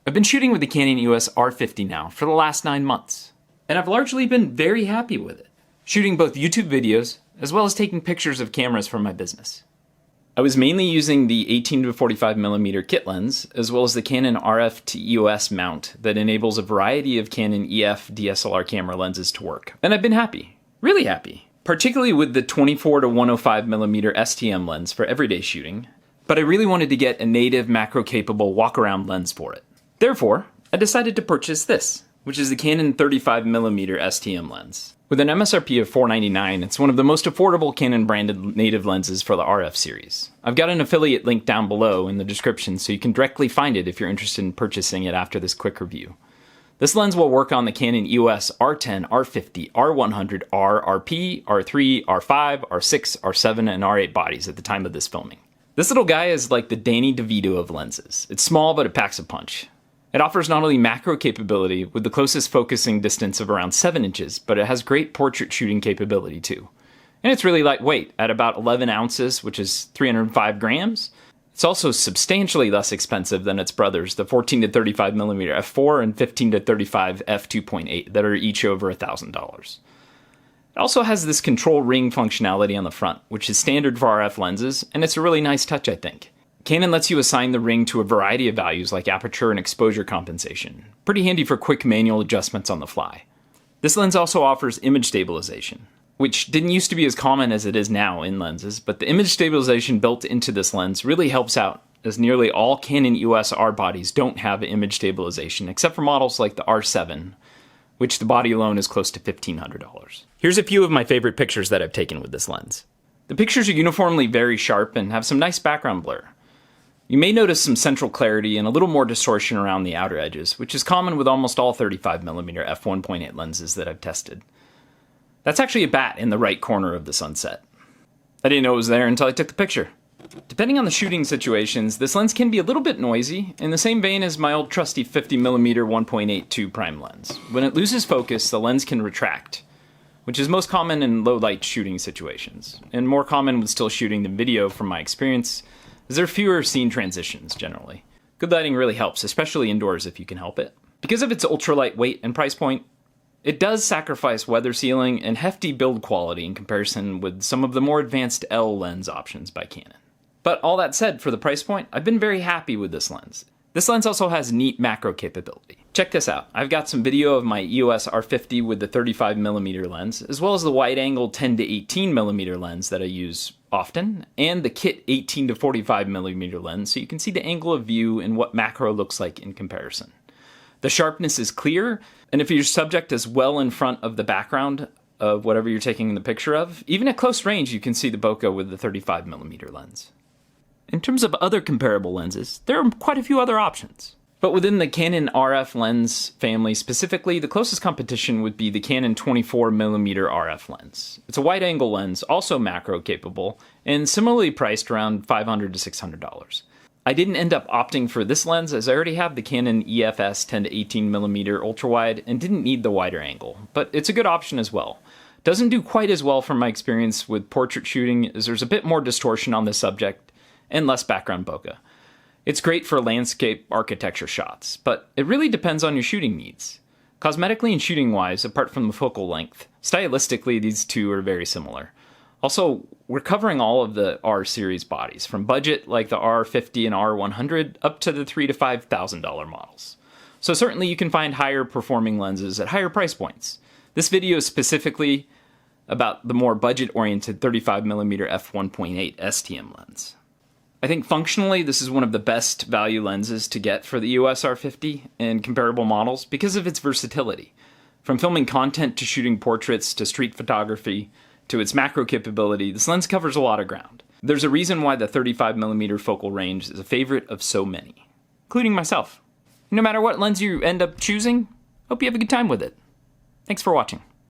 I've been shooting with the Canon EOS R50 now for the last 9 months, and I've largely been very happy with it, shooting both YouTube videos as well as taking pictures of cameras for my business. I was mainly using the 18 to 45mm kit lens, as well as the Canon RF to EOS mount that enables a variety of Canon EF DSLR camera lenses to work. And I've been happy, really happy, particularly with the 24 to 105mm STM lens for everyday shooting, but I really wanted to get a native macro-capable walk-around lens for it. Therefore, I decided to purchase this, which is the Canon 35mm STM lens. With an MSRP of $499, it's one of the most affordable Canon branded native lenses for the RF series. I've got an affiliate link down below in the description so you can directly find it if you're interested in purchasing it after this quick review. This lens will work on the Canon EOS R10 R50 R100 R, RP, R3, R5, R6, R7, and R8 bodies at the time of this filming. This little guy is like the Danny DeVito of lenses. It's small, but it packs a punch. It offers not only macro capability with the closest focusing distance of around 7 inches, but it has great portrait shooting capability too. And it's really lightweight at about 11 ounces, which is 305 grams. It's also substantially less expensive than its brothers, the 14 to 35mm f4 and 15 to 35 f2.8 that are each over $1,000. It also has this control ring functionality on the front, which is standard for RF lenses, and it's a really nice touch, I think. Canon lets you assign the ring to a variety of values like aperture and exposure compensation. Pretty handy for quick manual adjustments on the fly. This lens also offers image stabilization, which didn't used to be as common as it is now in lenses, but the image stabilization built into this lens really helps out, as nearly all Canon EOS R bodies don't have image stabilization, except for models like the R7, which the body alone is close to $1,500. Here's a few of my favorite pictures that I've taken with this lens. The pictures are uniformly very sharp and have some nice background blur. You may notice some central clarity and a little more distortion around the outer edges, which is common with almost all 35mm f1.8 lenses that I've tested. That's actually a bat in the right corner of the sunset. I didn't know it was there until I took the picture. Depending on the shooting situations, this lens can be a little bit noisy, in the same vein as my old trusty 50mm 1.82 prime lens. When it loses focus, the lens can retract, which is most common in low light shooting situations, and more common with still shooting than video from my experience, as there are fewer scene transitions generally. Good lighting really helps, especially indoors if you can help it. Because of its ultralight weight and price point, it does sacrifice weather sealing and hefty build quality in comparison with some of the more advanced L lens options by Canon. But all that said, for the price point, I've been very happy with this lens. This lens also has neat macro capability. Check this out. I've got some video of my EOS R50 with the 35mm lens, as well as the wide-angle 10 to 18mm lens that I use often, and the kit 18 to 45mm lens, so you can see the angle of view and what macro looks like in comparison. The sharpness is clear, and if your subject is well in front of the background of whatever you're taking the picture of, even at close range you can see the bokeh with the 35mm lens. In terms of other comparable lenses, there are quite a few other options. But within the Canon RF lens family specifically, the closest competition would be the Canon 24mm RF lens. It's a wide-angle lens, also macro-capable, and similarly priced around $500 to $600. I didn't end up opting for this lens as I already have the Canon EFS 10 to 18mm ultra-wide and didn't need the wider angle, but it's a good option as well. Doesn't do quite as well from my experience with portrait shooting, as there's a bit more distortion on the subject and less background bokeh. It's great for landscape architecture shots, but it really depends on your shooting needs. Cosmetically and shooting-wise, apart from the focal length, stylistically these two are very similar. Also, we're covering all of the R series bodies, from budget like the R50 and R100 up to the $3,000 to $5,000 models. So certainly you can find higher performing lenses at higher price points. This video is specifically about the more budget-oriented 35mm f1.8 STM lens. I think functionally this is one of the best value lenses to get for the EOS R50 and comparable models because of its versatility. From filming content to shooting portraits to street photography to its macro capability, this lens covers a lot of ground. There's a reason why the 35mm focal range is a favorite of so many, including myself. No matter what lens you end up choosing, hope you have a good time with it. Thanks for watching.